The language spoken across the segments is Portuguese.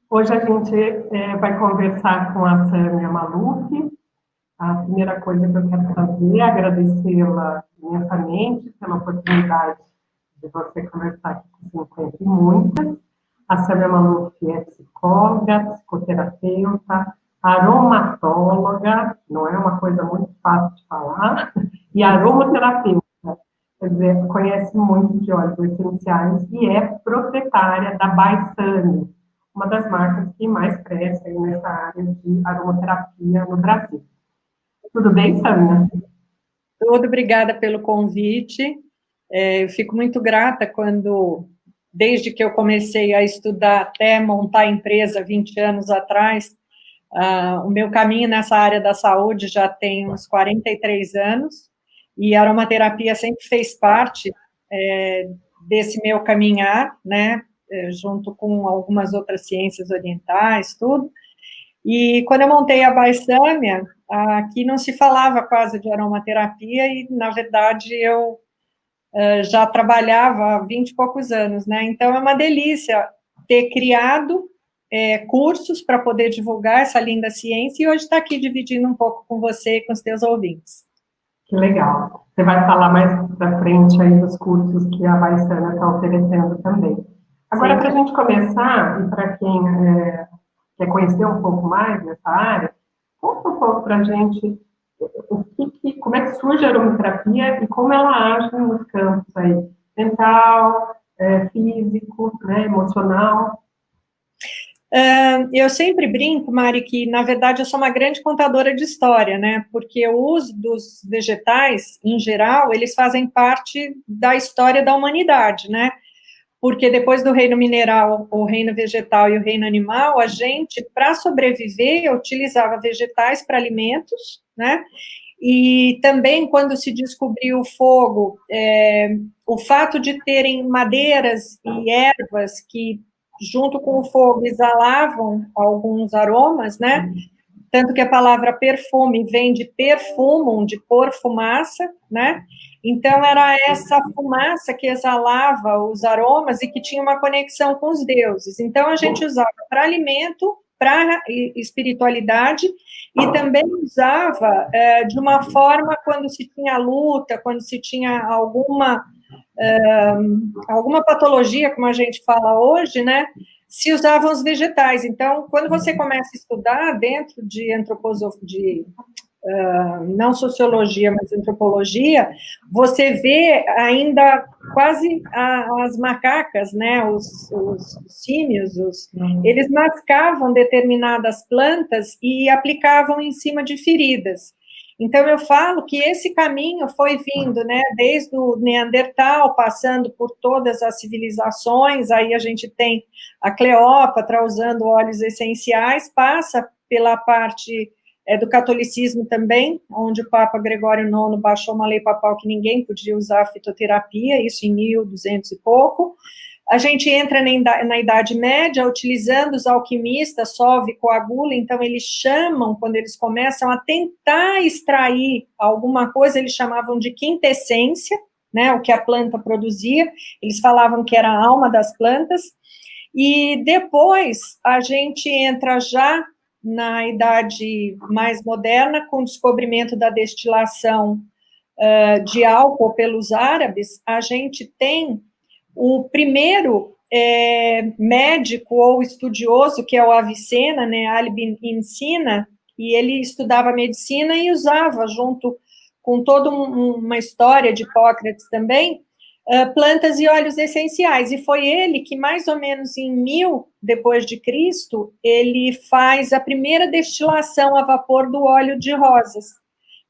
Hoje a gente vai conversar com a Sâmia Maluf. A primeira coisa que eu quero fazer é agradecê-la imensamente pela oportunidade de você conversar aqui com 50 e muitas. A Sâmia Maluf é psicóloga, psicoterapeuta, aromatóloga, não é uma coisa muito fácil de falar, e aromaterapeuta. Quer dizer, conhece muito de óleos essenciais e é proprietária da Baissane, uma das marcas que mais cresce aí nessa área de aromaterapia no Brasil. Tudo bem, Sâmia? Tudo, obrigada pelo convite. Eu fico muito grata desde que eu comecei a estudar até montar a empresa 20 anos atrás, o meu caminho nessa área da saúde já tem uns 43 anos, e a aromaterapia sempre fez parte desse meu caminhar, né, junto com algumas outras ciências orientais, tudo. E quando eu montei a Baissâmia, aqui não se falava quase de aromaterapia e, na verdade, eu já trabalhava há 20 e poucos anos, né? Então, é uma delícia ter criado cursos para poder divulgar essa linda ciência e hoje estar aqui dividindo um pouco com você e com os teus ouvintes. Que legal. Você vai falar mais para frente aí dos cursos que a Baissana está oferecendo também. Agora, para a gente começar, e para quem quer conhecer um pouco mais dessa área, conta um pouco para a gente como é que surge a aromaterapia e como ela age nos campos aí, mental, físico, né, emocional. Eu sempre brinco, Mari, que, na verdade, eu sou uma grande contadora de história, né? Porque o uso dos vegetais, em geral, eles fazem parte da história da humanidade, né? Porque depois do reino mineral, o reino vegetal e o reino animal, a gente, para sobreviver, utilizava vegetais para alimentos, né? E também, quando se descobriu o fogo, o fato de terem madeiras e ervas que, junto com o fogo, exalavam alguns aromas, né? Tanto que a palavra perfume vem de perfumum, de pôr fumaça, né? Então, era essa fumaça que exalava os aromas e que tinha uma conexão com os deuses. Então, a gente usava para alimento, para espiritualidade, e também usava de uma forma quando se tinha luta, quando se tinha alguma patologia, como a gente fala hoje, né? Se usavam os vegetais. Então, quando você começa a estudar dentro de antroposofia, não sociologia, mas antropologia, você vê ainda quase as macacas, né, os símios, eles mascavam determinadas plantas e aplicavam em cima de feridas. Então, eu falo que esse caminho foi vindo, né, desde o Neandertal, passando por todas as civilizações, aí a gente tem a Cleópatra usando óleos essenciais, passa pela parte do catolicismo também, onde o Papa Gregório IX baixou uma lei papal que ninguém podia usar fitoterapia, isso em 1200 e pouco. A gente entra na Idade Média, utilizando os alquimistas, solve, coagula, então eles chamam, quando eles começam a tentar extrair alguma coisa, eles chamavam de quintessência, né, o que a planta produzia, eles falavam que era a alma das plantas, e depois a gente entra já na idade mais moderna, com o descobrimento da destilação de álcool pelos árabes, a gente tem o primeiro médico ou estudioso, que é o Avicena, né, Ali ibn Sina, e ele estudava medicina e usava, junto com toda uma história de Hipócrates também, plantas e óleos essenciais, e foi ele que, mais ou menos em 1000 depois de Cristo, ele faz a primeira destilação a vapor do óleo de rosas,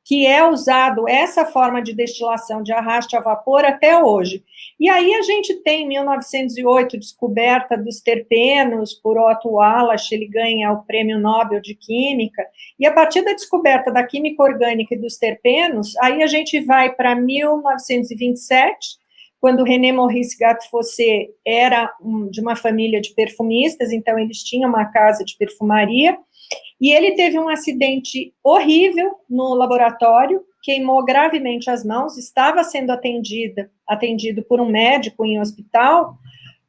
que é usado essa forma de destilação de arraste a vapor até hoje. E aí a gente tem, em 1908, descoberta dos terpenos por Otto Wallach, ele ganha o Prêmio Nobel de Química, e a partir da descoberta da química orgânica e dos terpenos, aí a gente vai para 1927, quando René Maurice Gattefossé era de uma família de perfumistas, então eles tinham uma casa de perfumaria, e ele teve um acidente horrível no laboratório, queimou gravemente as mãos, estava sendo atendido por um médico em um hospital,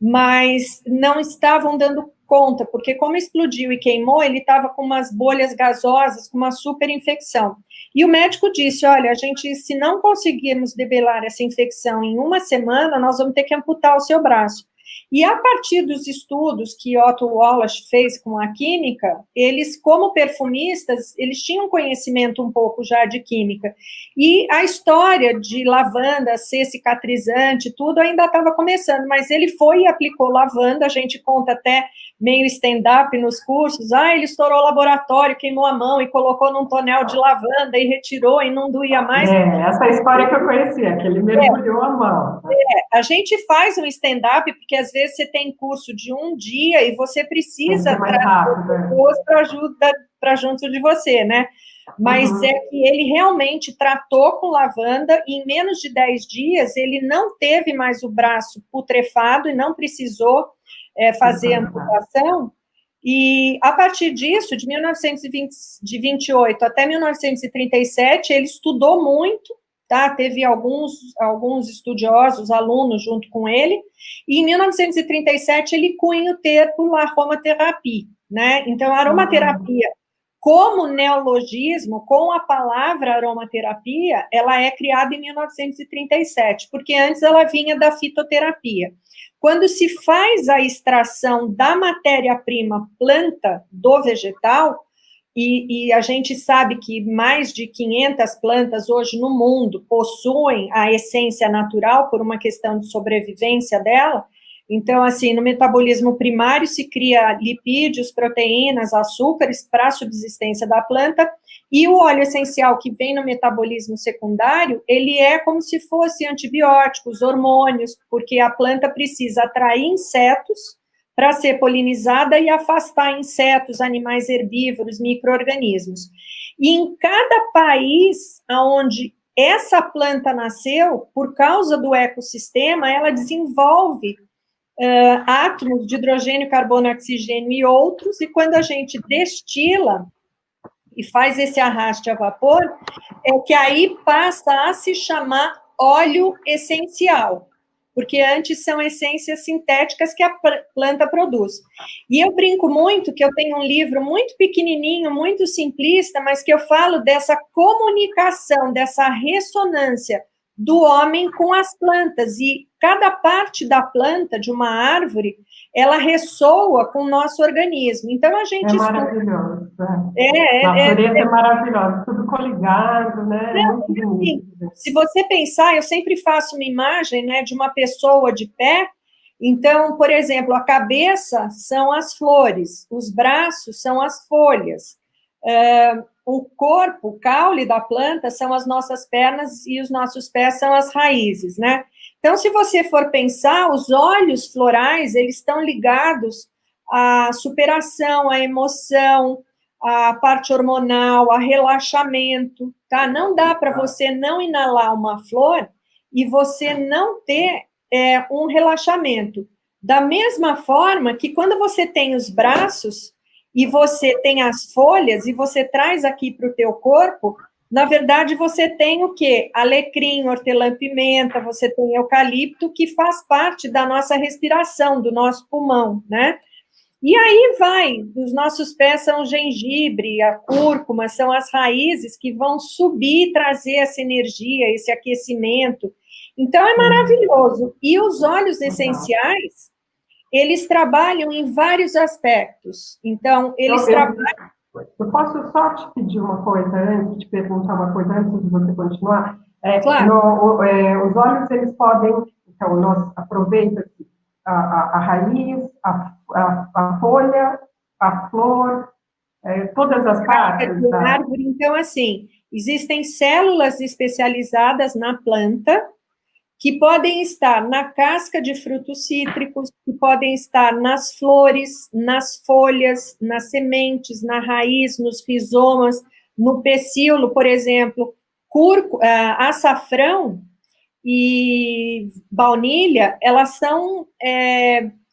mas não estavam dando conta, porque como explodiu e queimou, ele estava com umas bolhas gasosas, com uma super infecção. E o médico disse, olha, a gente, se não conseguirmos debelar essa infecção em uma semana, nós vamos ter que amputar o seu braço. E a partir dos estudos que Otto Wallach fez com a química, eles, como perfumistas, eles tinham conhecimento um pouco já de química. E a história de lavanda ser cicatrizante, tudo ainda estava começando, mas ele foi e aplicou lavanda, a gente conta até meio stand-up nos cursos, ele estourou o laboratório, queimou a mão e colocou num tonel de lavanda e retirou e não doía mais. Essa é a história que eu conhecia, que ele mergulhou a mão. A gente faz um stand-up, porque às vezes você tem curso de um dia e você precisa trazer pessoas para junto de você, né? Mas é que ele realmente tratou com lavanda e em menos de 10 dias ele não teve mais o braço putrefado e não precisou fazer amputação. E a partir disso, de 1928 até 1937, ele estudou muito, tá? Teve alguns estudiosos, alunos junto com ele, e em 1937 ele cunha o termo aromaterapia, né? Então, a aromaterapia, como neologismo, com a palavra aromaterapia, ela é criada em 1937, porque antes ela vinha da fitoterapia. Quando se faz a extração da matéria-prima planta do vegetal, e a gente sabe que mais de 500 plantas hoje no mundo possuem a essência natural por uma questão de sobrevivência dela, então, assim, no metabolismo primário se cria lipídios, proteínas, açúcares para a subsistência da planta, e o óleo essencial que vem no metabolismo secundário, ele é como se fosse antibióticos, hormônios, porque a planta precisa atrair insetos para ser polinizada e afastar insetos, animais herbívoros, micro-organismos. E em cada país onde essa planta nasceu, por causa do ecossistema, ela desenvolve átomos de hidrogênio, carbono, oxigênio e outros, e quando a gente destila e faz esse arraste a vapor, é que aí passa a se chamar óleo essencial, porque antes são essências sintéticas que a planta produz. E eu brinco muito que eu tenho um livro muito pequenininho, muito simplista, mas que eu falo dessa comunicação, dessa ressonância do homem com as plantas, e cada parte da planta, de uma árvore, ela ressoa com o nosso organismo. Então, a gente maravilhoso. A natureza é maravilhosa, tudo coligado, né? Muito bonito. Assim, se você pensar, eu sempre faço uma imagem, né, de uma pessoa de pé. Então, por exemplo, a cabeça são as flores, os braços são as folhas, o corpo, o caule da planta são as nossas pernas e os nossos pés são as raízes, né? Então, se você for pensar, os olhos florais, eles estão ligados à superação, à emoção, à parte hormonal, a relaxamento, tá? Não dá para você não inalar uma flor e você não ter um relaxamento. Da mesma forma que quando você tem os braços e você tem as folhas e você traz aqui para o teu corpo, na verdade você tem o quê? Alecrim, hortelã-pimenta, você tem eucalipto, que faz parte da nossa respiração, do nosso pulmão, né? E aí vai, os nossos pés são o gengibre, a cúrcuma, são as raízes que vão subir e trazer essa energia, esse aquecimento. Então, é maravilhoso. E os óleos essenciais, eles trabalham em vários aspectos. Então, eles trabalham... Eu posso só te pedir uma coisa antes, te perguntar uma coisa antes de você continuar? Claro. Os óleos, eles podem... Então, nós aproveita a raiz, a folha, a flor, todas as partes da árvore. Então, assim, existem células especializadas na planta, que podem estar na casca de frutos cítricos, que podem estar nas flores, nas folhas, nas sementes, na raiz, nos rizomas, no pecíolo, por exemplo, açafrão e baunilha, elas são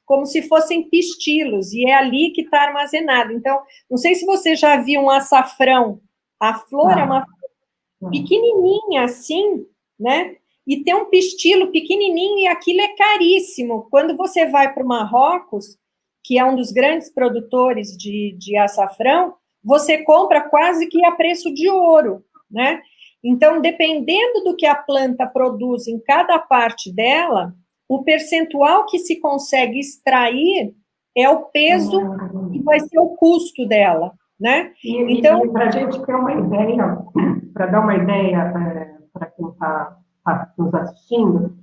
como se fossem pistilos, e é ali que está armazenado. Então, não sei se você já viu um açafrão, a flor é uma flor pequenininha assim, né? e tem um pistilo pequenininho, e aquilo é caríssimo. Quando você vai para o Marrocos, que é um dos grandes produtores de açafrão, você compra quase que a preço de ouro, né? Então, dependendo do que a planta produz em cada parte dela, o percentual que se consegue extrair é o peso e vai ser o custo dela, né? Então, para a gente ter uma ideia, para dar uma ideia para quem está nos assistindo,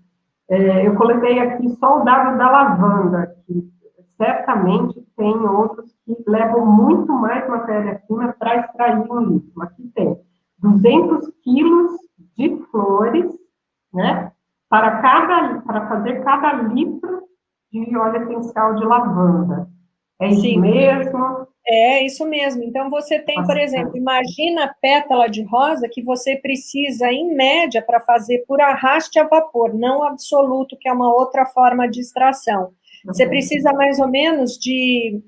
eu coletei aqui só o dado da lavanda, que certamente tem outros que levam muito mais matéria-prima para extrair um litro. Aqui tem 200 quilos de flores, né, para fazer cada litro de óleo essencial de lavanda. É isso Sim. mesmo? É isso mesmo. Então, você tem, por exemplo, imagina a pétala de rosa que você precisa, em média, para fazer por arraste a vapor, não absoluto, que é uma outra forma de extração. Você precisa mais ou menos de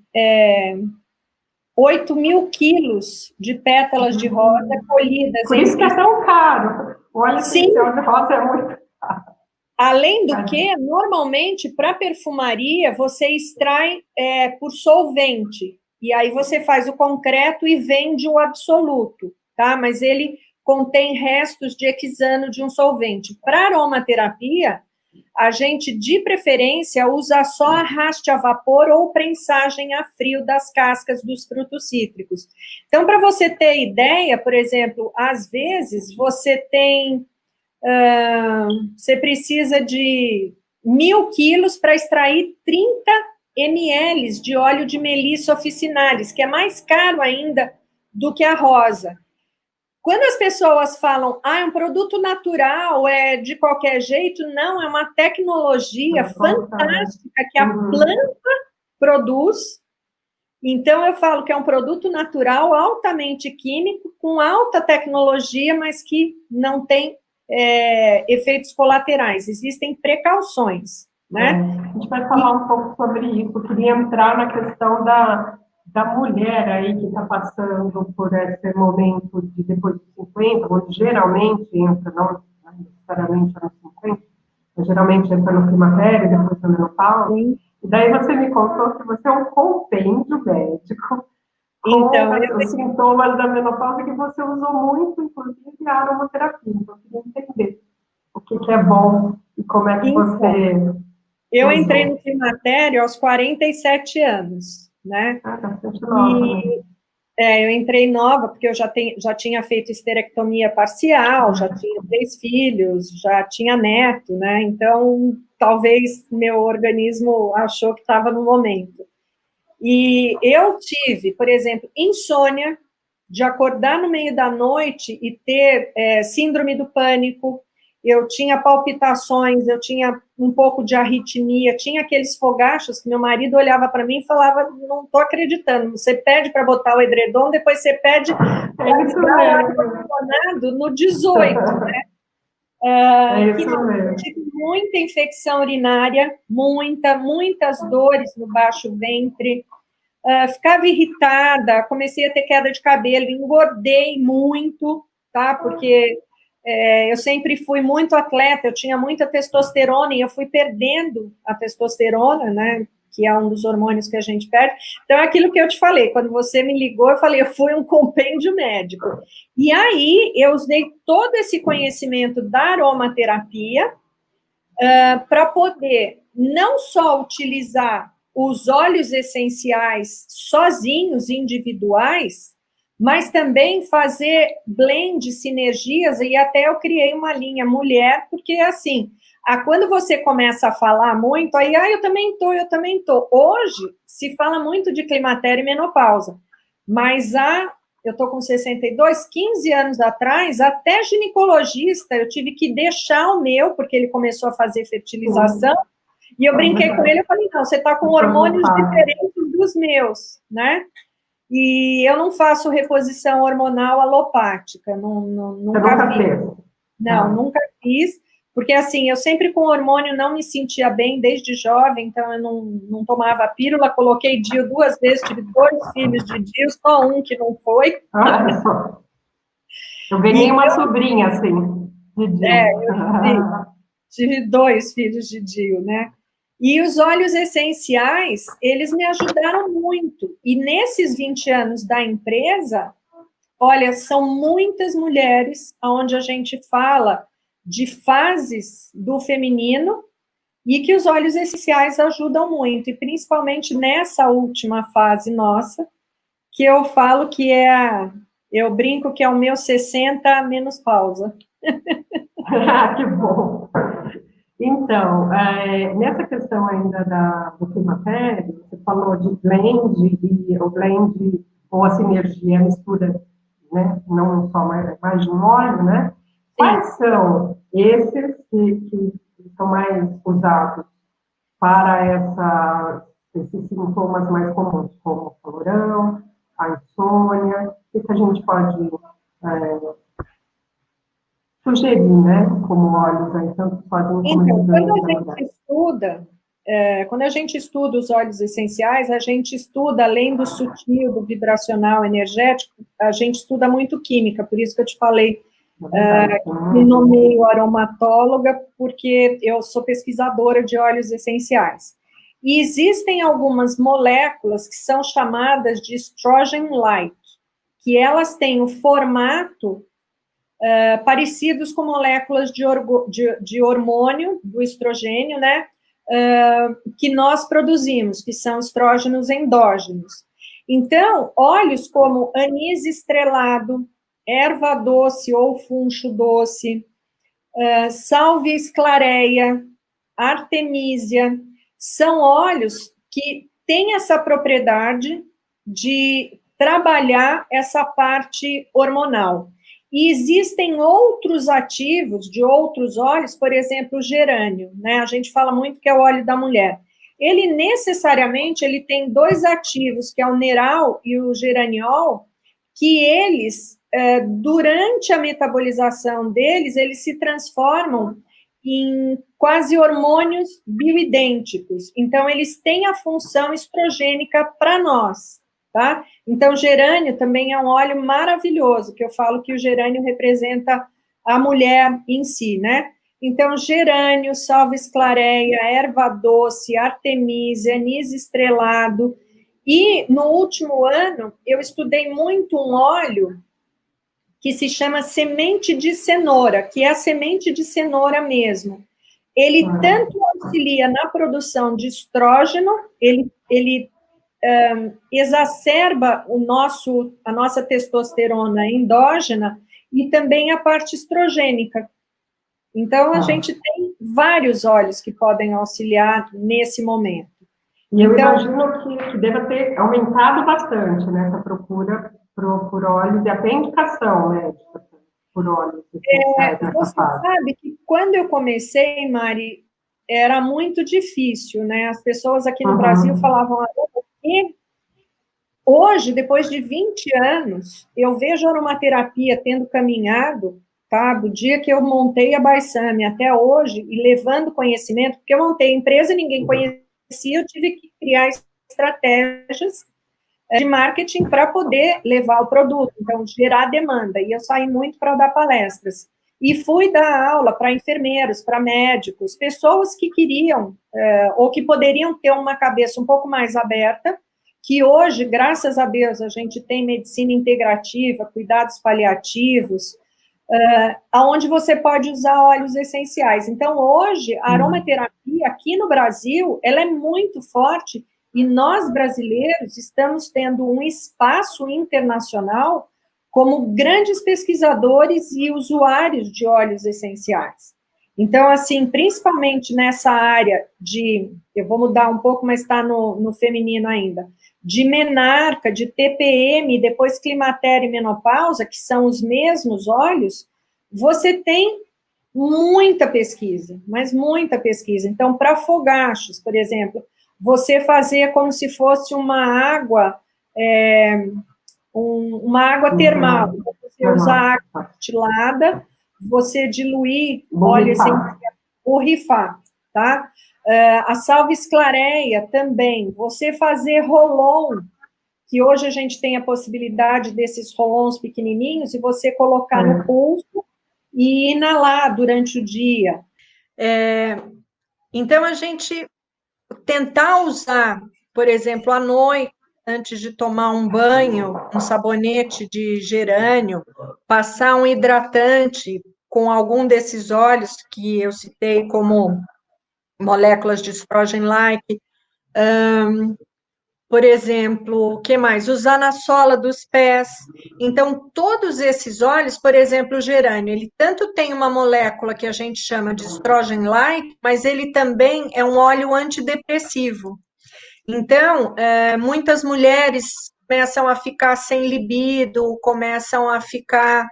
8.000 quilos de pétalas de rosa colhidas. Por isso que é tão caro. O óleo essencial de rosa é muito caro. Além do que, normalmente, para perfumaria, você extrai por solvente. E aí você faz o concreto e vende o absoluto, tá? Mas ele contém restos de hexano de um solvente. Para aromaterapia, a gente, de preferência, usa só arraste a vapor ou prensagem a frio das cascas dos frutos cítricos. Então, para você ter ideia, por exemplo, às vezes você tem... você precisa de 1.000 quilos para extrair 30 ml de óleo de melissa officinalis, que é mais caro ainda do que a rosa. Quando as pessoas falam, é um produto natural, é de qualquer jeito, não, é uma tecnologia fantástica que a planta produz. Então, eu falo que é um produto natural, altamente químico, com alta tecnologia, mas que não tem efeitos colaterais. Existem precauções, né? A gente vai falar um pouco sobre isso. Eu queria entrar na questão da mulher aí que está passando por esse momento de depois dos 50, onde geralmente entra, não necessariamente anos 50, mas geralmente entra no climatério, depois da menopausa. E daí você me contou que você é um compêndio médico com os sintomas da menopausa que você usou muito, inclusive a aromaterapia. Então, eu queria entender o que é bom e como é que você... Eu entrei no climatério aos 47 anos, né? Bastante nova, eu entrei nova, porque eu já tinha feito esterectomia parcial, já tinha 3 filhos, já tinha neto, né? Então, talvez meu organismo achou que estava no momento. E eu tive, por exemplo, insônia, de acordar no meio da noite e ter síndrome do pânico, eu tinha palpitações, eu tinha um pouco de arritmia, tinha aqueles fogachos que meu marido olhava para mim e falava, não estou acreditando, você pede para botar o edredom, depois você pede para ligar o ar-condicionado no 18, né? Eu tive muita infecção urinária, muitas dores no baixo ventre, ficava irritada, comecei a ter queda de cabelo, engordei muito, tá? Porque eu sempre fui muito atleta, eu tinha muita testosterona e eu fui perdendo a testosterona, né? Que é um dos hormônios que a gente perde. Então, é aquilo que eu te falei, quando você me ligou, eu falei, eu fui um compêndio médico. E aí, eu usei todo esse conhecimento da aromaterapia para poder não só utilizar os óleos essenciais sozinhos, individuais, mas também fazer blend, sinergias, e até eu criei uma linha mulher, porque assim, quando você começa a falar muito, aí, eu também tô. Hoje, se fala muito de climatério e menopausa, mas eu estou com 62, 15 anos atrás, até ginecologista, eu tive que deixar o meu, porque ele começou a fazer fertilização, e eu brinquei com ele, eu falei, não, você está com hormônios diferentes dos meus, né? E eu não faço reposição hormonal alopática, nunca fiz. Não, nunca fiz, porque assim, eu sempre com hormônio não me sentia bem desde jovem, então eu não tomava pílula, coloquei DIU 2 vezes, tive 2 filhos de DIU, só um que não foi. Eu ganhei uma sobrinha, assim. Didi. Tive 2 filhos de Dio, né? E os óleos essenciais, eles me ajudaram muito. E nesses 20 anos da empresa, olha, são muitas mulheres onde a gente fala de fases do feminino e que os óleos essenciais ajudam muito, e principalmente nessa última fase nossa, que eu falo que eu brinco que é o meu 60 menos pausa. Que bom. Então, nessa questão ainda do climatério, você falou de blend, e o blend ou a sinergia, a mistura, né, não só mais de um óleo, né? Sim. Quais são esses que são mais usados para esses sintomas mais comuns, como o calorão, a insônia? O que a gente pode sugerir, né, como óleos, aí, tanto sozinho como então, eles quando a gente estuda os óleos essenciais, a gente estuda, além do sutil, do vibracional, energético, a gente estuda muito química, por isso que eu te falei, me nomeio aromatóloga, porque eu sou pesquisadora de óleos essenciais. E existem algumas moléculas que são chamadas de estrogen-like, que elas têm o formato parecidos com moléculas de hormônio, do estrogênio, né, que nós produzimos, que são estrógenos endógenos. Então, óleos como anis estrelado, erva doce ou funcho doce, sálvia esclareia, artemísia, são óleos que têm essa propriedade de trabalhar essa parte hormonal. E existem outros ativos de outros óleos, por exemplo, o gerânio, né? A gente fala muito que é o óleo da mulher. Ele necessariamente ele tem 2 ativos, que é o neral e o geraniol, que eles, durante a metabolização deles, eles se transformam em quase hormônios bioidênticos. Então, eles têm a função estrogênica para nós, tá? Então, gerânio também é um óleo maravilhoso, que eu falo que o gerânio representa a mulher em si, né? Então, gerânio, salvia esclareia, erva doce, artemísia, anis estrelado. E, no último ano, eu estudei muito um óleo que se chama semente de cenoura, que é a semente de cenoura mesmo. Ele tanto auxilia na produção de estrógeno, ele exacerba a nossa testosterona endógena e também a parte estrogênica. Então, a gente tem vários óleos que podem auxiliar nesse momento. E eu imagino que deva ter aumentado bastante nessa procura por óleos e até indicação, né, por óleos. Você sabe que quando eu comecei, Mari, era muito difícil, né? As pessoas aqui no Brasil falavam, e hoje, depois de 20 anos, eu vejo a aromaterapia tendo caminhado, tá? Do dia que eu montei a Baisame até hoje, e levando conhecimento, porque eu montei a empresa, ninguém conhecia, eu tive que criar estratégias de marketing para poder levar o produto, então, gerar demanda, e eu saí muito para dar palestras. E fui dar aula para enfermeiros, para médicos, pessoas que queriam, ou que poderiam ter uma cabeça um pouco mais aberta, que hoje, graças a Deus, a gente tem medicina integrativa, cuidados paliativos, onde você pode usar óleos essenciais. Então, hoje, a aromaterapia aqui no Brasil, ela é muito forte, e nós, brasileiros, estamos tendo um espaço internacional como grandes pesquisadores e usuários de óleos essenciais. Então, assim, principalmente nessa área eu vou mudar um pouco, mas está no feminino ainda, de menarca, de TPM, depois climatério e menopausa, que são os mesmos óleos, você tem muita pesquisa, mas muita pesquisa. Então, para fogachos, por exemplo, você fazer como se fosse uma água, uma água termal. Você usa água destilada, você diluir óleo essencial, borrifar, tá? A salvia esclareia também, você fazer rolon, que hoje a gente tem a possibilidade desses rolons pequenininhos, e você colocar no pulso, e inalar durante o dia. Então, a gente tentar usar, por exemplo, à noite, antes de tomar um banho, um sabonete de gerânio, passar um hidratante com algum desses óleos que eu citei como moléculas de estrógeno-like, por exemplo, o que mais? Usar na sola dos pés. Então, todos esses óleos, por exemplo, o gerânio, ele tanto tem uma molécula que a gente chama de estrógeno-like, mas ele também é um óleo antidepressivo. Então, muitas mulheres começam a ficar sem libido, começam a ficar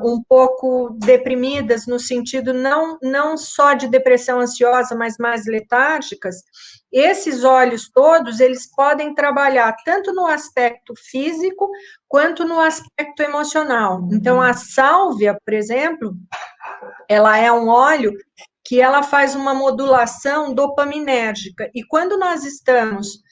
um pouco deprimidas, no sentido não só de depressão ansiosa, mas mais letárgicas. Esses óleos todos, eles podem trabalhar tanto no aspecto físico, quanto no aspecto emocional. Então, a sálvia, por exemplo, ela é um óleo que ela faz uma modulação dopaminérgica. E quando nós estamos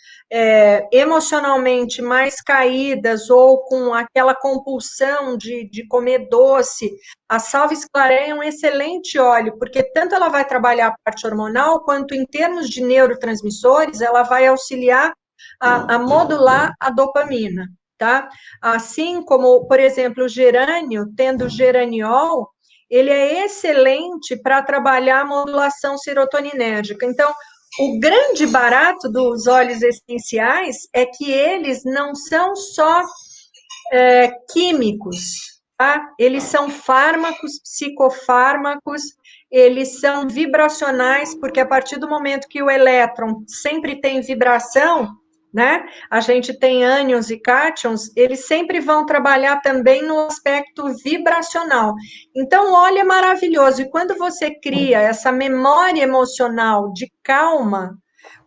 emocionalmente mais caídas ou com aquela compulsão de comer doce, a sálvia esclareia é um excelente óleo, porque tanto ela vai trabalhar a parte hormonal, quanto em termos de neurotransmissores, ela vai auxiliar a modular a dopamina, tá? Assim como, por exemplo, o gerânio, tendo geraniol, ele é excelente para trabalhar a modulação serotoninérgica. Então, o grande barato dos óleos essenciais é que eles não são só químicos, tá? Eles são fármacos, psicofármacos, eles são vibracionais, porque a partir do momento que o elétron sempre tem vibração, né? A gente tem ânions e cátions, eles sempre vão trabalhar também no aspecto vibracional. Então, o óleo é maravilhoso. E quando você cria essa memória emocional de calma,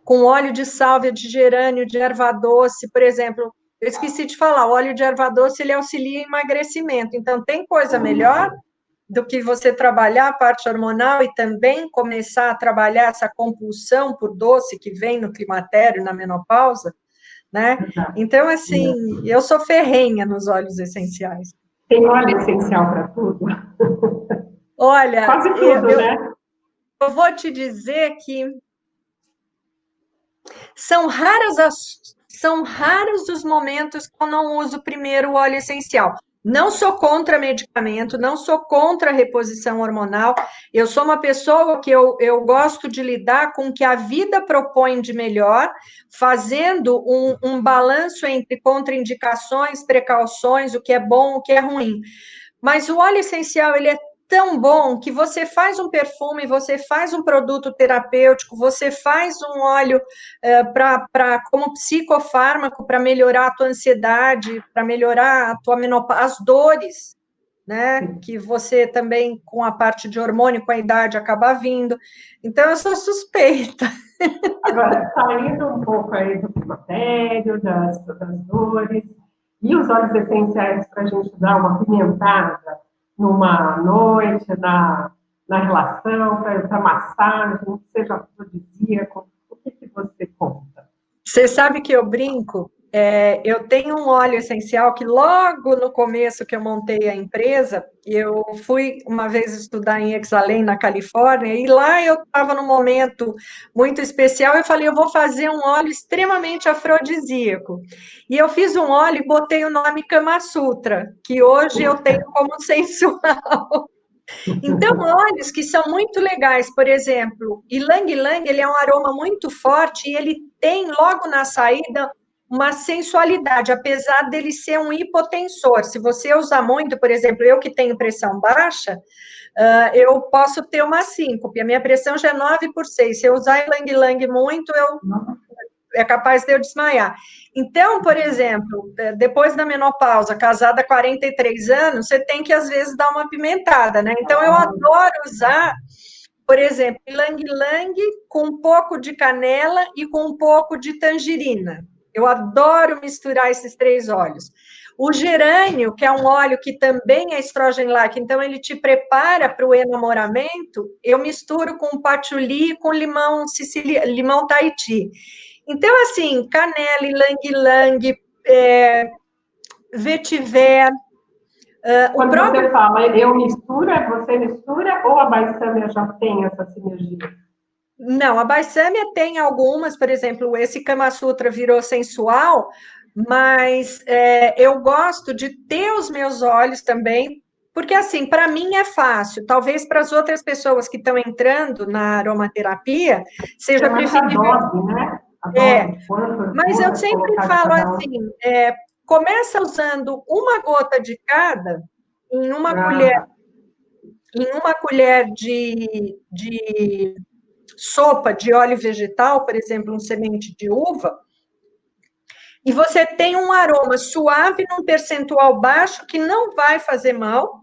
com óleo de sálvia, de gerânio, de erva doce, por exemplo, eu esqueci de falar, o óleo de erva doce, ele auxilia em emagrecimento. Então, tem coisa melhor do que você trabalhar a parte hormonal e também começar a trabalhar essa compulsão por doce que vem no climatério, na menopausa, né? Então, assim, eu sou ferrenha nos óleos essenciais. Tem óleo essencial para tudo? Olha, quase tudo, né? Eu vou te dizer que são raros os momentos que eu não uso primeiro o óleo essencial. Não sou contra medicamento, não sou contra a reposição hormonal. Eu sou uma pessoa que eu gosto de lidar com o que a vida propõe de melhor, fazendo um balanço entre contraindicações, precauções, o que é bom, o que é ruim. Mas o óleo essencial, ele é tão bom que você faz um perfume, você faz um produto terapêutico, você faz um óleo como psicofármaco para melhorar a tua ansiedade, para melhorar a tua menopausa, as dores, né? Que você também, com a parte de hormônio, com a idade, acaba vindo. Então, eu sou suspeita. Agora, saindo um pouco aí do climatério, das dores, e os óleos essenciais para a gente dar uma pimentada numa noite, na relação, para massagem, seja afrodisíaco, o que você conta? Você sabe que eu brinco? Eu tenho um óleo essencial que logo no começo que eu montei a empresa, eu fui uma vez estudar em Exalém, na Califórnia, e lá eu estava num momento muito especial, eu falei, eu vou fazer um óleo extremamente afrodisíaco. E eu fiz um óleo e botei o nome Kama Sutra, que hoje eu tenho como sensual. Então, óleos que são muito legais, por exemplo, Ylang Ylang, ele é um aroma muito forte e ele tem logo na saída uma sensualidade, apesar dele ser um hipotensor. Se você usar muito, por exemplo, eu que tenho pressão baixa, eu posso ter uma síncope, a minha pressão já é 9/6. Se eu usar Ylang Ylang muito, é capaz de eu desmaiar. Então, por exemplo, depois da menopausa, casada há 43 anos, você tem que, às vezes, dar uma pimentada, né? Então, eu adoro usar, por exemplo, Ylang Ylang com um pouco de canela e com um pouco de tangerina. Eu adoro misturar esses três óleos. O gerânio, que é um óleo que também é estrógeno-like, então ele te prepara para o enamoramento, eu misturo com patchouli e com limão Tahiti. Então, assim, canela, Ylang Ylang, vetiver, Quando você fala você mistura ou a Baissâmia já tem essa sinergia? Não, a Baissâmia tem algumas, por exemplo, esse Kama Sutra virou sensual, mas eu gosto de ter os meus olhos também, porque assim, para mim é fácil, talvez para as outras pessoas que estão entrando na aromaterapia, seja preferível. Dose, né? A dose, mas eu sempre falo assim, começa usando uma gota de cada em uma colher de sopa de óleo vegetal, por exemplo, um semente de uva, e você tem um aroma suave num percentual baixo que não vai fazer mal,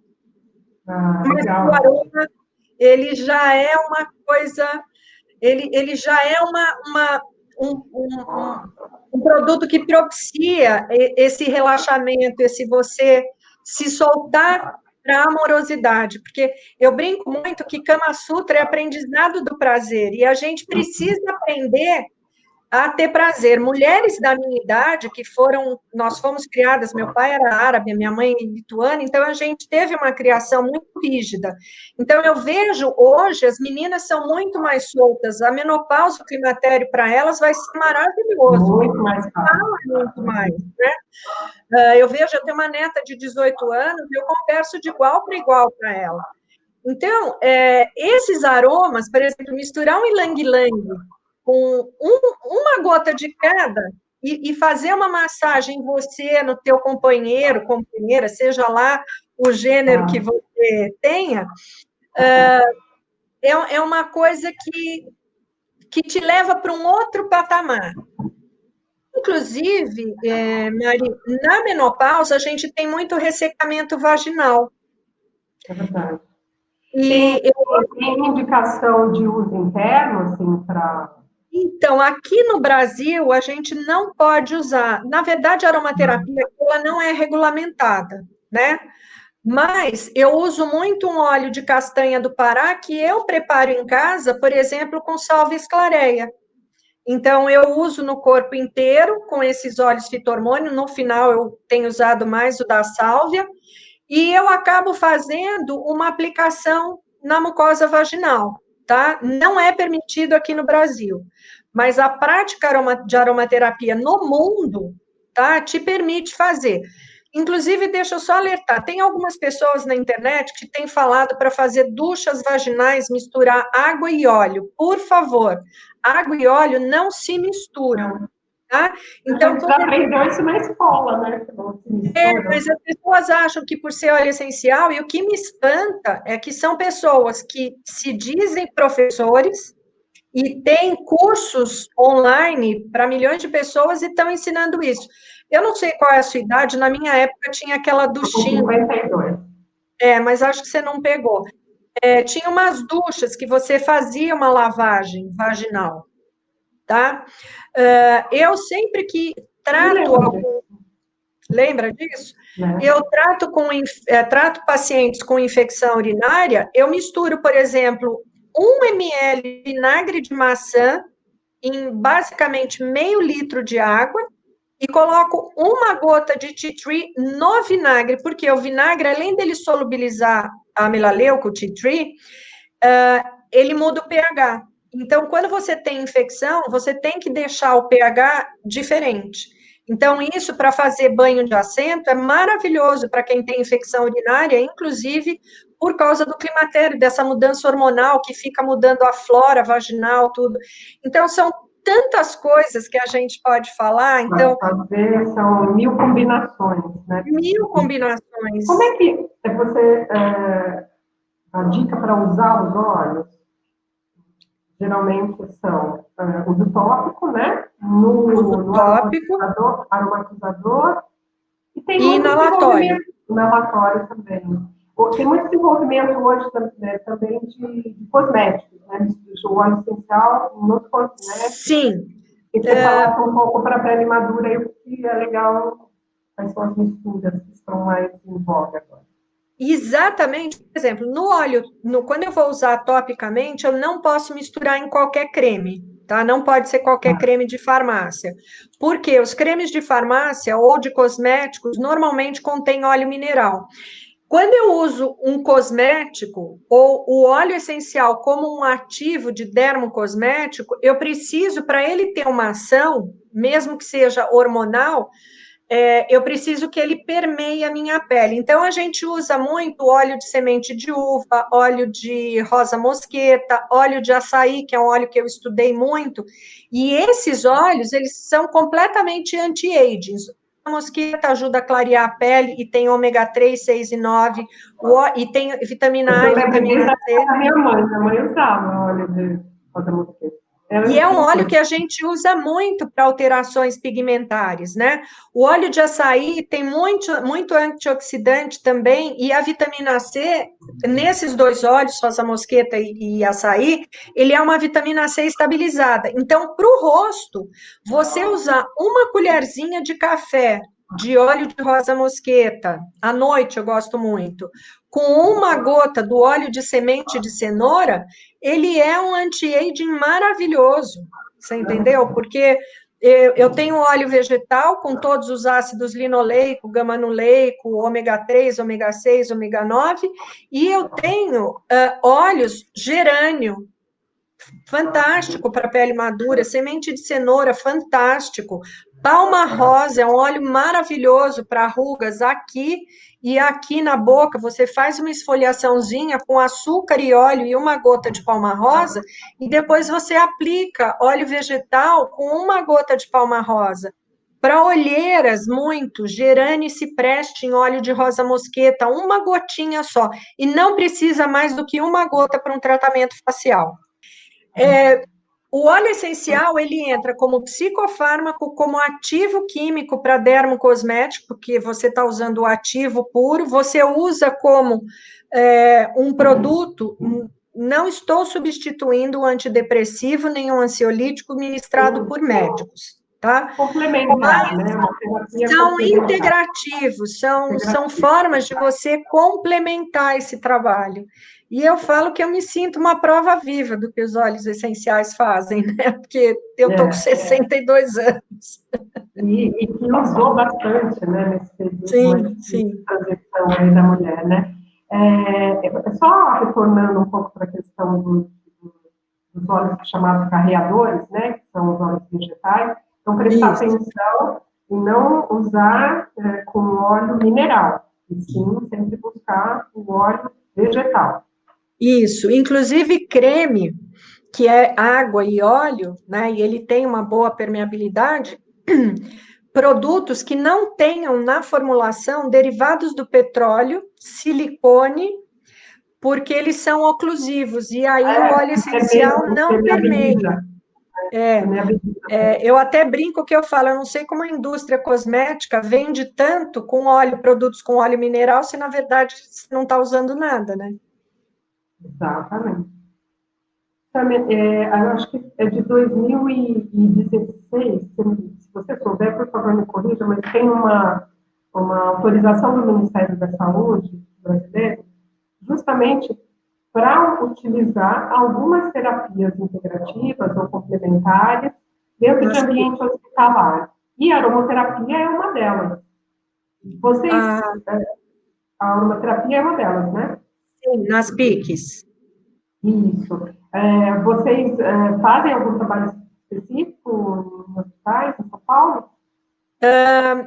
mas legal. o aroma, ele já é uma coisa, ele já é um produto que propicia esse relaxamento, esse você se soltar para a amorosidade, porque eu brinco muito que Kama Sutra é aprendizado do prazer, e a gente precisa aprender a ter prazer. Mulheres da minha idade, nós fomos criadas, meu pai era árabe, minha mãe lituana, então a gente teve uma criação muito rígida. Então eu vejo hoje, as meninas são muito mais soltas, a menopausa, o climatério para elas vai ser maravilhoso. Muito mais fácil. Muito mais, né? Eu tenho uma neta de 18 anos, eu converso de igual para igual para ela. Então, esses aromas, por exemplo, misturar um ilang-ilang com uma gota de cada e fazer uma massagem em você, no teu companheiro, companheira, seja lá o gênero que você tenha, é uma coisa que te leva para um outro patamar. Inclusive, Mari, na menopausa, a gente tem muito ressecamento vaginal. É verdade. Tem indicação de uso interno, assim, para... Então, aqui no Brasil, a gente não pode usar. Na verdade, a aromaterapia, ela não é regulamentada, né? Mas eu uso muito um óleo de castanha do Pará que eu preparo em casa, por exemplo, com salvia esclareia. Então, eu uso no corpo inteiro com esses óleos fito-hormônio. No final, eu tenho usado mais o da sálvia. E eu acabo fazendo uma aplicação na mucosa vaginal, tá? Não é permitido aqui no Brasil. Mas a prática de aromaterapia no mundo, tá? Te permite fazer. Inclusive, deixa eu só alertar, tem algumas pessoas na internet que têm falado para fazer duchas vaginais, misturar água e óleo. Por favor, água e óleo não se misturam, tá? Então, você já aprendeu isso na escola, né? Mas as pessoas acham que por ser óleo essencial, e o que me espanta é que são pessoas que se dizem professores e têm cursos online para milhões de pessoas e estão ensinando isso. Eu não sei qual é a sua idade, na minha época tinha aquela duchinha. 52. Mas acho que você não pegou. Tinha umas duchas que você fazia uma lavagem vaginal, tá? Eu sempre que trato... Lembra disso? Eu trato pacientes com infecção urinária, eu misturo, por exemplo, 1 ml de vinagre de maçã em basicamente meio litro de água e coloco uma gota de tea tree no vinagre, porque o vinagre, além dele solubilizar a melaleuca, o tea tree, ele muda o pH. Então, quando você tem infecção, você tem que deixar o pH diferente. Então, isso para fazer banho de assento é maravilhoso para quem tem infecção urinária, inclusive por causa do climatério, dessa mudança hormonal que fica mudando a flora vaginal, tudo. Então, são tantas coisas que a gente pode falar, então... São 1000 combinações, né? 1000 combinações. Como é que você... a dica para usar os óleos, geralmente são o do tópico, né? No aromatizador. E tem muito inalatório. Inalatório também. Tem muito desenvolvimento hoje também de cosméticos, né? O óleo essencial nos cosméticos. Sim. E você falasse um pouco para a pele madura e o que é legal, quais são as misturas que estão mais em voga agora. Exatamente, por exemplo, no óleo, quando eu vou usar topicamente, eu não posso misturar em qualquer creme, tá? Não pode ser qualquer creme de farmácia. Porque os cremes de farmácia ou de cosméticos normalmente contêm óleo mineral. Quando eu uso um cosmético ou o óleo essencial como um ativo de dermocosmético, eu preciso, para ele ter uma ação, mesmo que seja hormonal, eu preciso que ele permeie a minha pele. Então, a gente usa muito óleo de semente de uva, óleo de rosa mosqueta, óleo de açaí, que é um óleo que eu estudei muito, e esses óleos, eles são completamente anti-aging. A mosqueta ajuda a clarear a pele e tem ômega 3, 6 e 9, e tem vitamina A e vitamina C. A minha mãe usava óleo de rosa mosqueta. E é um óleo que a gente usa muito para alterações pigmentares, né? O óleo de açaí tem muito antioxidante também, e a vitamina C, nesses dois óleos, rosa mosqueta e açaí, ele é uma vitamina C estabilizada. Então, para o rosto, você usar uma colherzinha de café de óleo de rosa mosqueta, à noite eu gosto muito, com uma gota do óleo de semente de cenoura, ele é um anti-aging maravilhoso, você entendeu? Porque eu tenho óleo vegetal com todos os ácidos linoleico, gamanuleico, ômega 3, ômega 6, ômega 9, e eu tenho óleos gerânio, fantástico para pele madura, semente de cenoura, fantástico. Palma rosa é um óleo maravilhoso para rugas aqui e aqui na boca. Você faz uma esfoliaçãozinha com açúcar e óleo e uma gota de palma rosa, e depois você aplica óleo vegetal com uma gota de palma rosa. Para olheiras, muito, gerânio e cipreste em óleo de rosa mosqueta, uma gotinha só. E não precisa mais do que uma gota para um tratamento facial. O óleo essencial, ele entra como psicofármaco, como ativo químico para dermocosmético, porque você está usando o ativo puro, você usa como um produto, não estou substituindo o antidepressivo nem o ansiolítico ministrado por médicos, tá? Complementar, né? São integrativos, são formas de você complementar esse trabalho. E eu falo que eu me sinto uma prova viva do que os óleos essenciais fazem, né? Porque eu estou com 62 anos. E que usou bastante, né, nesse período de transição aí da mulher, né? Só retornando um pouco para a questão dos óleos chamados carreadores, né, que são os óleos vegetais, então prestar atenção e não usar com óleo mineral, e sim sempre buscar o óleo vegetal. Isso, inclusive creme, que é água e óleo, né, e ele tem uma boa permeabilidade, produtos que não tenham na formulação derivados do petróleo, silicone, porque eles são oclusivos, e aí o óleo essencial não permeia. Eu até brinco que eu falo, eu não sei como a indústria cosmética vende tanto com óleo, produtos com óleo mineral, se na verdade não está usando nada, né? Exatamente. Eu acho que é de 2016, se você souber, por favor, me corrija, mas tem uma autorização do Ministério da Saúde brasileiro, justamente para utilizar algumas terapias integrativas ou complementares dentro de ambiente hospitalar. E a aromaterapia é uma delas. A aromaterapia é uma delas, né? Sim, nas PICs. Isso. Vocês fazem algum trabalho específico em hospitais, em São Paulo?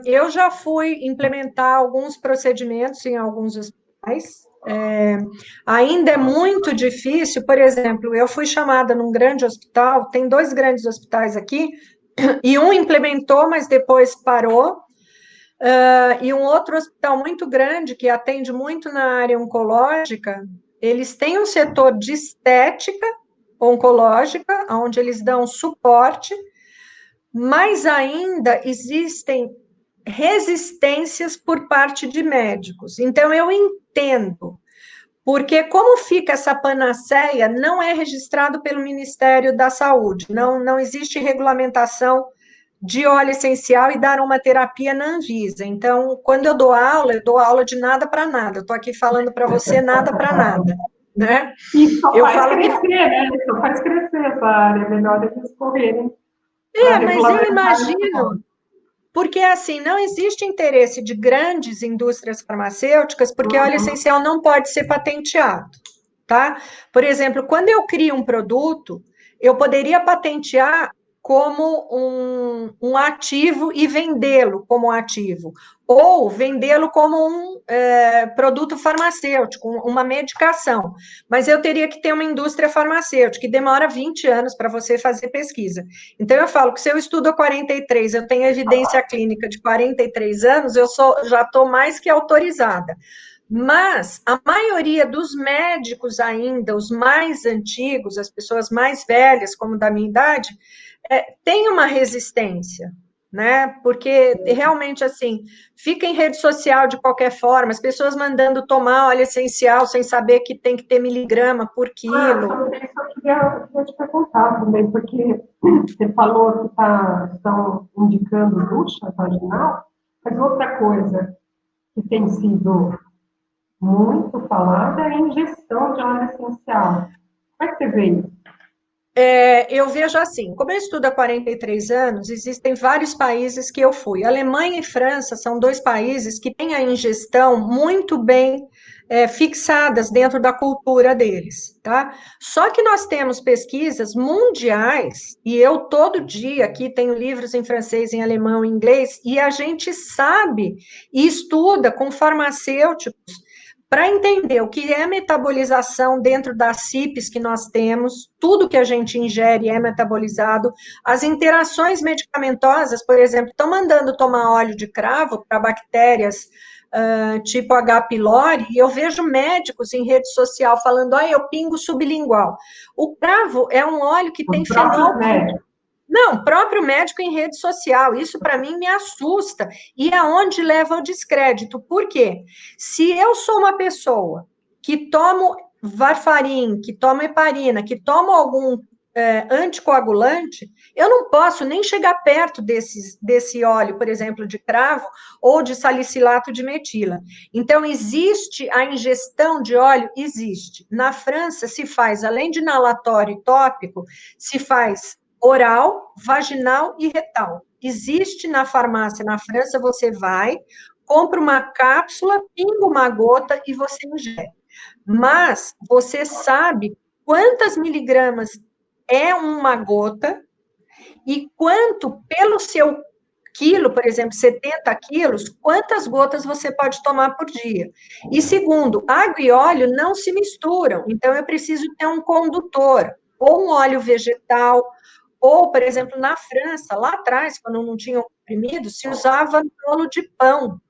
Eu já fui implementar alguns procedimentos em alguns hospitais. Ainda é muito difícil, por exemplo, eu fui chamada num grande hospital, tem 2 grandes hospitais aqui, e um implementou, mas depois parou, e um outro hospital muito grande, que atende muito na área oncológica, eles têm um setor de estética oncológica, onde eles dão suporte, mas ainda existem resistências por parte de médicos. Então, eu entendo, porque como fica essa panaceia, não é registrado pelo Ministério da Saúde, não existe regulamentação de óleo essencial e da aromaterapia na Anvisa. Então, quando eu dou aula de nada para nada. Eu estou aqui falando para você nada para nada, né? E só faz crescer, né? Só faz crescer essa área, melhor eles correrem. Mas eu imagino Porque, assim, não existe interesse de grandes indústrias farmacêuticas, porque óleo essencial não pode ser patenteado, tá? Por exemplo, quando eu crio um produto, eu poderia patentear como um ativo e vendê-lo como ativo, ou vendê-lo como um produto farmacêutico, uma medicação. Mas eu teria que ter uma indústria farmacêutica, que demora 20 anos para você fazer pesquisa. Então, eu falo que se eu estudo há 43, eu tenho evidência clínica de 43 anos, eu já estou mais que autorizada. Mas a maioria dos médicos ainda, os mais antigos, as pessoas mais velhas, como da minha idade, tem uma resistência, né? Porque realmente, assim, fica em rede social de qualquer forma, as pessoas mandando tomar óleo essencial sem saber que tem que ter miligrama por quilo. Sobre isso eu queria te perguntar também, porque você falou que estão indicando ducha vaginal, mas outra coisa que tem sido muito falada é a ingestão de óleo essencial. Como é que você vê isso? Eu vejo assim, como eu estudo há 43 anos, existem vários países que eu fui. Alemanha e França são 2 países que têm a ingestão muito bem fixadas dentro da cultura deles, tá? Só que nós temos pesquisas mundiais, e eu todo dia aqui tenho livros em francês, em alemão, em inglês, e a gente sabe e estuda com farmacêuticos para entender o que é metabolização dentro das CIPs que nós temos, tudo que a gente ingere é metabolizado, as interações medicamentosas, por exemplo, estão mandando tomar óleo de cravo para bactérias tipo H. pylori, e eu vejo médicos em rede social falando, eu pingo sublingual. O cravo é um óleo que tem fenol. Não, próprio médico em rede social, isso para mim me assusta, e aonde leva ao descrédito, por quê? Se eu sou uma pessoa que tomo varfarin, que tomo heparina, que tomo algum anticoagulante, eu não posso nem chegar perto desse óleo, por exemplo, de cravo, ou de salicilato de metila. Então, existe a ingestão de óleo? Existe. Na França, se faz, além de inalatório e tópico, se faz oral, vaginal e retal. Existe na farmácia na França, você vai, compra uma cápsula, pinga uma gota e você ingere. Mas você sabe quantas miligramas é uma gota e quanto pelo seu quilo, por exemplo, 70 quilos, quantas gotas você pode tomar por dia. E segundo, água e óleo não se misturam, então eu preciso ter um condutor, ou um óleo vegetal, ou, por exemplo, na França, lá atrás, quando não tinha comprimido, se usava miolo de pão,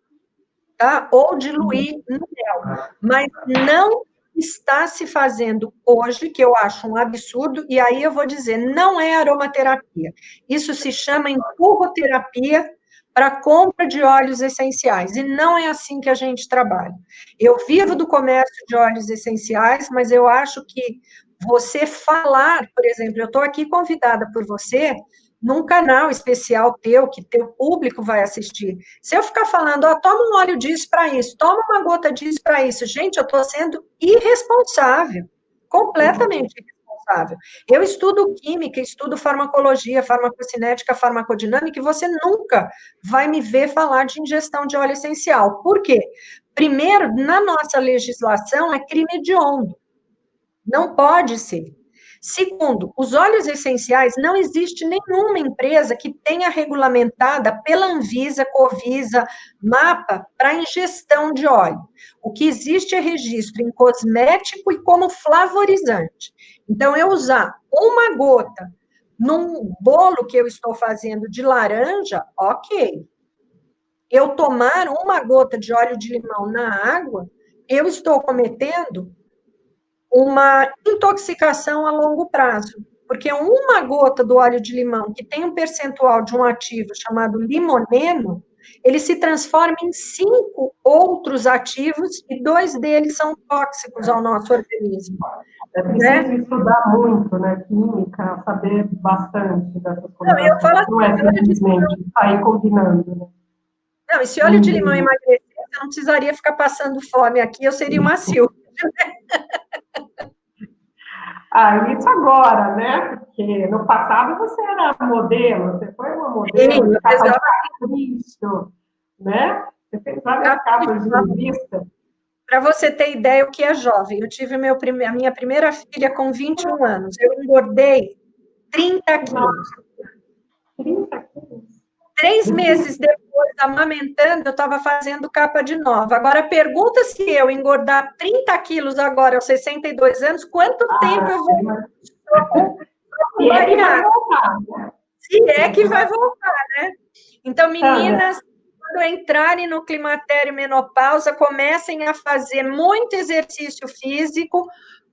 tá? Ou diluir no mel. Mas não está se fazendo hoje, que eu acho um absurdo, e aí eu vou dizer, não é aromaterapia. Isso se chama empurroterapia para compra de óleos essenciais, e não é assim que a gente trabalha. Eu vivo do comércio de óleos essenciais, mas eu acho que você falar, por exemplo, eu estou aqui convidada por você num canal especial teu, que teu público vai assistir. Se eu ficar falando, toma um óleo disso para isso, toma uma gota disso para isso, gente, eu estou sendo irresponsável, completamente irresponsável. Eu estudo química, estudo farmacologia, farmacocinética, farmacodinâmica, e você nunca vai me ver falar de ingestão de óleo essencial. Por quê? Primeiro, na nossa legislação, é crime hediondo. Não pode ser. Segundo, os óleos essenciais, não existe nenhuma empresa que tenha regulamentada pela Anvisa, Covisa, MAPA, para ingestão de óleo. O que existe é registro em cosmético e como flavorizante. Então, eu usar uma gota num bolo que eu estou fazendo de laranja, ok. Eu tomar uma gota de óleo de limão na água, eu estou cometendo uma intoxicação a longo prazo, porque uma gota do óleo de limão, que tem um percentual de um ativo chamado limoneno, ele se transforma em 5 outros ativos, e 2 deles são tóxicos ao nosso organismo. É preciso estudar muito, né, química, saber bastante dessas coisas. Não, eu falo assim, não é simplesmente sair combinando, né? Não, e se óleo de limão emagrecer, eu não precisaria ficar passando fome aqui, eu seria uma Silvia. Isso agora, né? Porque no passado você era modelo, você foi uma modelo, Sim, capa de capricho, né? Você fez várias capas de revista. Para você ter ideia, o que é jovem? Eu tive a minha primeira filha com 21 anos. Eu engordei 30 quilos. 30 quilos. 3 meses depois, amamentando, eu estava fazendo capa de nova. Agora, pergunta se eu engordar 30 quilos agora, aos 62 anos, quanto tempo eu vou variar? Se é que vai voltar, né? Então, meninas, quando entrarem no climatério e menopausa, comecem a fazer muito exercício físico,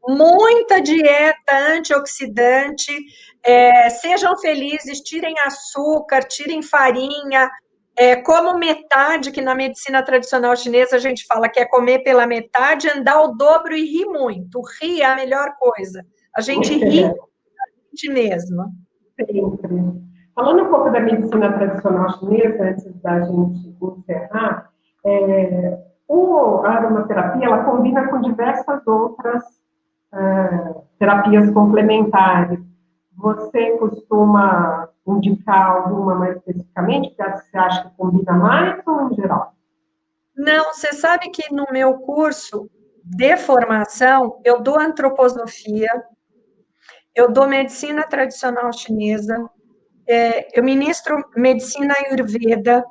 muita dieta antioxidante, sejam felizes, tirem açúcar, tirem farinha, como metade, que na medicina tradicional chinesa a gente fala que é comer pela metade, andar o dobro e rir muito. Rir é a melhor coisa. A gente ri da gente mesma. Sempre. Falando um pouco da medicina tradicional chinesa, antes da gente encerrar, a aromaterapia ela combina com diversas outras terapias complementares. Você costuma indicar alguma mais especificamente, que você acha que combina mais ou em geral? Não, você sabe que no meu curso de formação, eu dou antroposofia, eu dou medicina tradicional chinesa, eu ministro medicina ayurveda,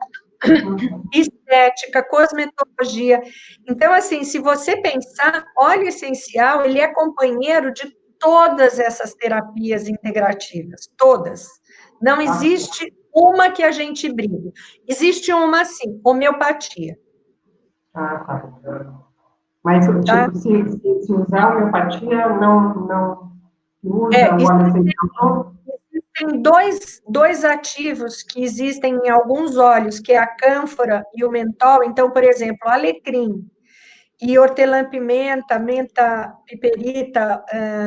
estética, cosmetologia. Então, assim, se você pensar, óleo essencial, ele é companheiro de todas essas terapias integrativas, todas. Não existe uma que a gente brigue. Existe uma, assim, homeopatia. Tá. Mas, tipo, se usar a homeopatia, não usa o óleo essencial? Tem dois ativos que existem em alguns óleos, que é a cânfora e o mentol. Então, por exemplo, alecrim e hortelã-pimenta, menta piperita,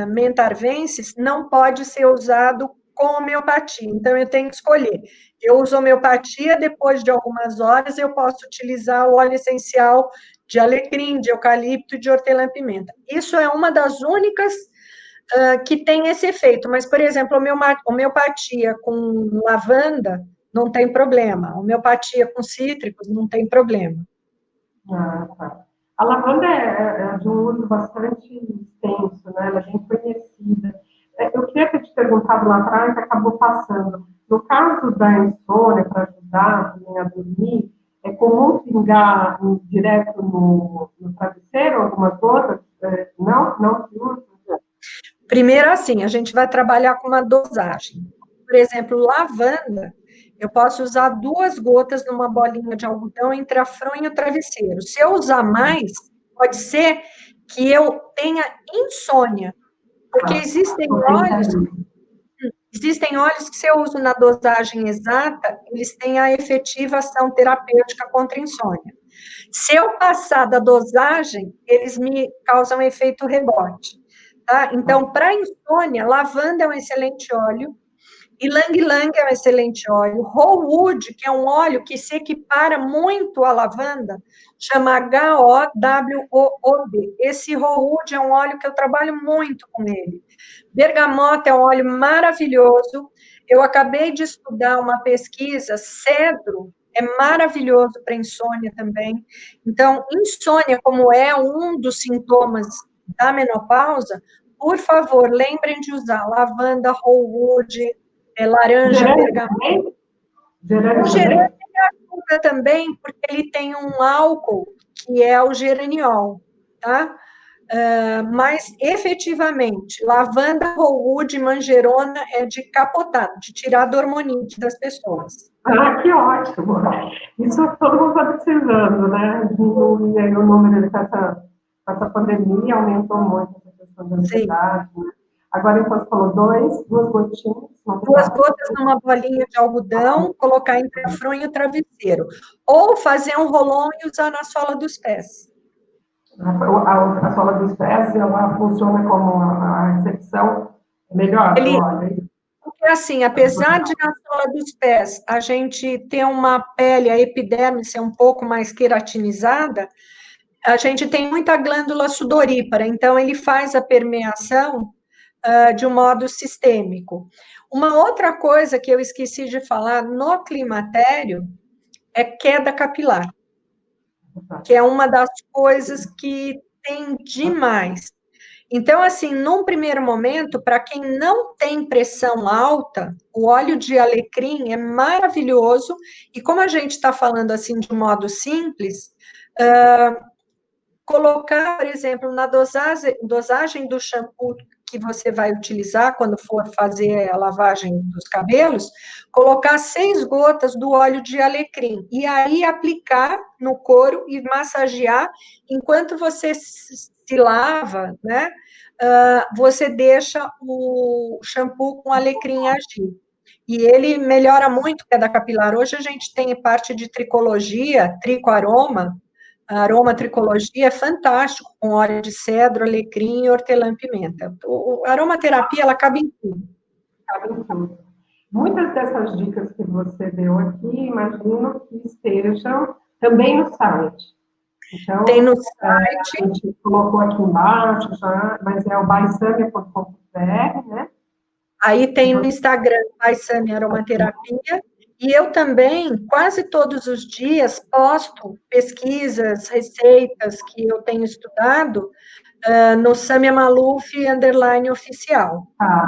menta arvensis, não pode ser usado com homeopatia. Então, eu tenho que escolher. Eu uso homeopatia, depois de algumas horas, eu posso utilizar o óleo essencial de alecrim, de eucalipto e de hortelã-pimenta. Isso é uma das únicas que tem esse efeito. Mas, por exemplo, homeopatia com lavanda não tem problema. Homeopatia com cítricos não tem problema. Tá. A lavanda é de um uso bastante extenso, né? Ela é bem conhecida. Eu queria ter te perguntado lá atrás, acabou passando. No caso da insônia, para ajudar a dormir, é comum pingar direto no travesseiro, algumas gotas? Não se usa? Primeiro, assim, a gente vai trabalhar com uma dosagem. Por exemplo, lavanda, eu posso usar 2 gotas numa bolinha de algodão entre a fronha e o travesseiro. Se eu usar mais, pode ser que eu tenha insônia, porque existem óleos que, se eu uso na dosagem exata, eles têm a efetiva ação terapêutica contra a insônia. Se eu passar da dosagem, eles me causam efeito rebote. Tá? Então, para insônia, lavanda é um excelente óleo, ylang-ylang é um excelente óleo, Rowood, que é um óleo que se equipara muito à lavanda, chama HOWOOD. Esse Rowood é um óleo que eu trabalho muito com ele. Bergamota é um óleo maravilhoso. Eu acabei de estudar uma pesquisa, cedro é maravilhoso para insônia também. Então, insônia, como é um dos sintomas da menopausa, por favor, lembrem de usar lavanda, Rowood, laranja, bergamota. O gerânio ajuda também, porque ele tem um álcool, que é o geraniol, tá? Mas, efetivamente, lavanda, Rowood, manjerona é de capotar, de tirar a dormonite das pessoas. Que ótimo! Isso todo mundo está precisando, né? Diminuir aí o número essa pandemia, aumentou muito essa questão da ansiedade. Né? Agora, então, você falou 2 gotinhas. 2 gotas numa bolinha de algodão, colocar entre a fronha e o travesseiro. Ou fazer um rolão e usar na sola dos pés. A sola dos pés, ela funciona como a recepção melhor do óleo? Porque, assim, apesar de na sola dos pés a gente ter uma pele, a epiderme ser um pouco mais queratinizada, a gente tem muita glândula sudorípara, então ele faz a permeação de um modo sistêmico. Uma outra coisa que eu esqueci de falar no climatério é queda capilar, que é uma das coisas que tem demais. Então, assim, num primeiro momento, para quem não tem pressão alta, o óleo de alecrim é maravilhoso, e como a gente está falando assim de um modo simples, colocar, por exemplo, na dosagem do shampoo que você vai utilizar quando for fazer a lavagem dos cabelos, colocar 6 gotas do óleo de alecrim, e aí aplicar no couro e massagear enquanto você se lava, né? Você deixa o shampoo com alecrim agir. E ele melhora muito queda capilar. Hoje a gente tem parte de tricologia, tricoaroma, a aromatricologia é fantástico, com óleo de cedro, alecrim e hortelã-pimenta. A aromaterapia, ela cabe em tudo. Cabe em tudo. Muitas dessas dicas que você deu aqui, imagino que estejam também no site. Então, tem no site. A gente colocou aqui embaixo já, mas é o bysamia.com.br, né? Aí tem no Instagram, Bysamia Aromaterapia, e eu também, quase todos os dias, posto pesquisas, receitas que eu tenho estudado no Samia Maluf _oficial. Tá?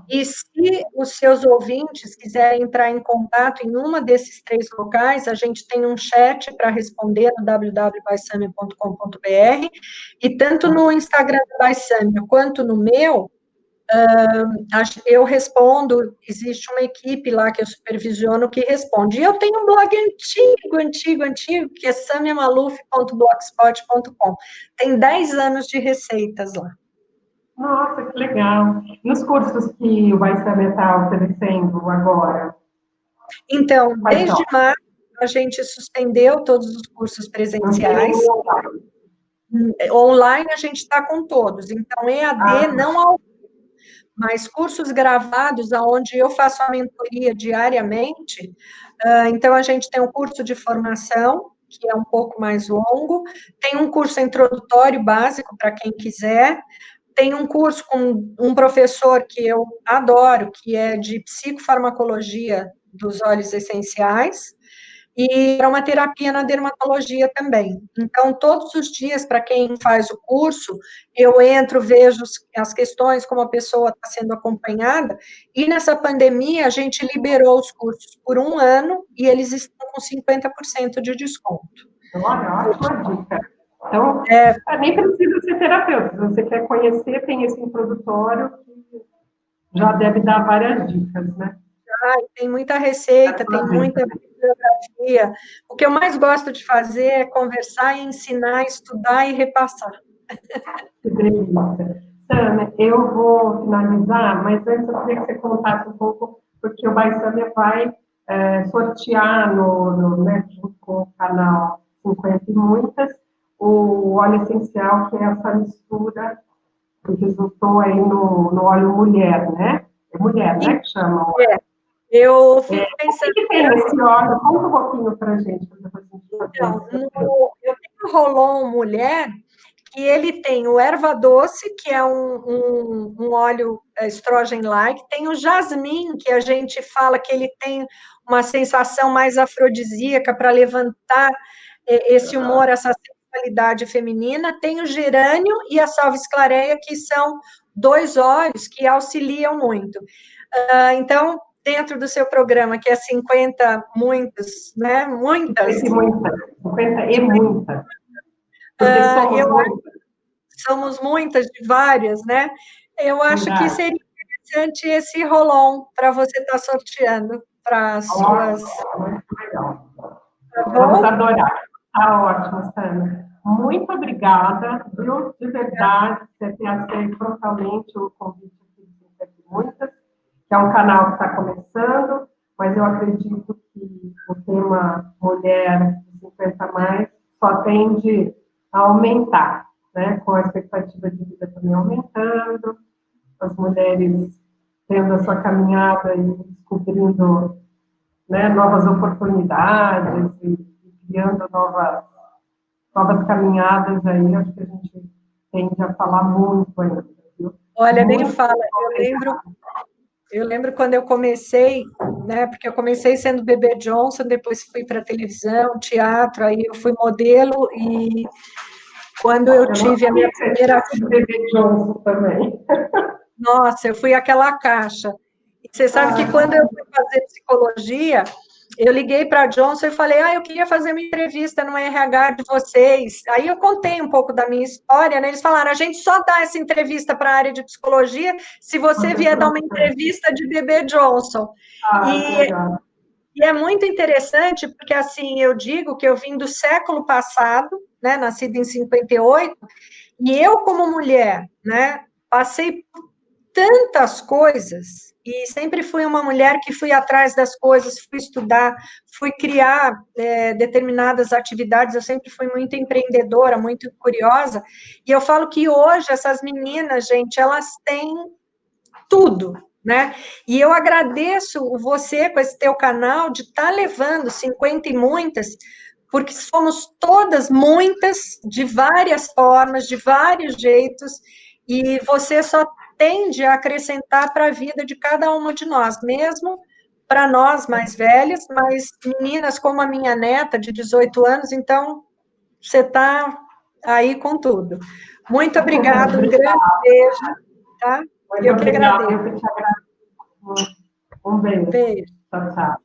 E se os seus ouvintes quiserem entrar em contato em uma desses 3 locais, a gente tem um chat para responder no www.bysamia.com.br, e tanto no Instagram do Bysamia quanto no meu, eu respondo, existe uma equipe lá que eu supervisiono que responde. E eu tenho um blog antigo, que é samiamaluf.blogspot.com. Tem 10 anos de receitas lá. Nossa, que legal. E os cursos que o Bysamia está oferecendo agora? Então, desde março, a gente suspendeu todos os cursos presenciais. Online a gente está com todos. Então, EAD não ao mas cursos gravados, onde eu faço a mentoria diariamente. Então, a gente tem um curso de formação, que é um pouco mais longo, tem um curso introdutório básico para quem quiser, tem um curso com um professor que eu adoro, que é de psicofarmacologia dos óleos essenciais, e aromaterapia na dermatologia também. Então, todos os dias, para quem faz o curso, eu entro, vejo as questões, como a pessoa está sendo acompanhada, e nessa pandemia, a gente liberou os cursos por 1 ano, e eles estão com 50% de desconto. Olha, ótima dica. Então, nem precisa ser terapeuta, se você quer conhecer, tem esse introdutório, que já deve dar várias dicas, né? Tem muita receita, tem muita bibliografia. O que eu mais gosto de fazer é conversar, ensinar, estudar e repassar. Que delícia. Sâmia, eu vou finalizar, mas antes eu queria que você contasse um pouco, porque o Bysamia vai sortear né, junto com o canal 50 e Muitas, o óleo essencial, que é essa mistura que resultou aí no óleo mulher, né? É mulher, né, que chama? Eu fico pensando... O que tem nesse óleo? Conta um pouquinho para a gente. Então, eu tenho o Rolon Mulher, que ele tem o erva doce, que é um óleo estrógen-like, tem o jasmim, que a gente fala que ele tem uma sensação mais afrodisíaca para levantar esse humor, essa sensualidade feminina, tem o gerânio e a salve esclareia, que são 2 óleos que auxiliam muito. Então, dentro do seu programa, que é 50 muitas, né? Muitas. 50 e muitas. Somos muitas, de várias, né? Eu acho que seria interessante esse rolon para você estar sorteando para as suas... Muito legal. Vamos adorar. Tá ótimo, Sâmia. Muito obrigada, viu? De verdade, você ter aceito frontalmente o convite aqui de 50 e Muitas, que é um canal que está começando, mas eu acredito que o tema mulher de 50 mais só tende a aumentar, né? Com a expectativa de vida também aumentando, as mulheres tendo a sua caminhada e descobrindo, né, novas oportunidades e criando novas caminhadas aí, acho que a gente tende a falar muito ainda, viu? Olha, nem fala, eu lembro quando eu comecei, né, porque eu comecei sendo Bebê Johnson, depois fui para televisão, teatro, aí eu fui modelo, e quando eu tive a minha primeira... Bebê Johnson também. Nossa, eu fui aquela caixa. E você sabe que quando eu fui fazer psicologia, eu liguei para a Johnson e falei, eu queria fazer uma entrevista no RH de vocês. Aí eu contei um pouco da minha história, né? Eles falaram, a gente só dá essa entrevista para a área de psicologia se você vier dar uma entrevista de Bebê Johnson. E é muito interessante, porque, assim, eu digo que eu vim do século passado, né, nascida em 58, e eu, como mulher, né, passei por tantas coisas, e sempre fui uma mulher que fui atrás das coisas, fui estudar, fui criar determinadas atividades, eu sempre fui muito empreendedora, muito curiosa, e eu falo que hoje essas meninas, gente, elas têm tudo, né? E eu agradeço você com esse teu canal de estar levando 50 e muitas, porque somos todas muitas, de várias formas, de vários jeitos, e você só tende a acrescentar para a vida de cada uma de nós, mesmo para nós mais velhas, mas meninas como a minha neta, de 18 anos, então você está aí com tudo. Muito obrigada, um grande beijo, tá? Muito Eu que obrigada, agradeço. eu que te agradeço. Um beijo. Beijo. Tchau, tchau.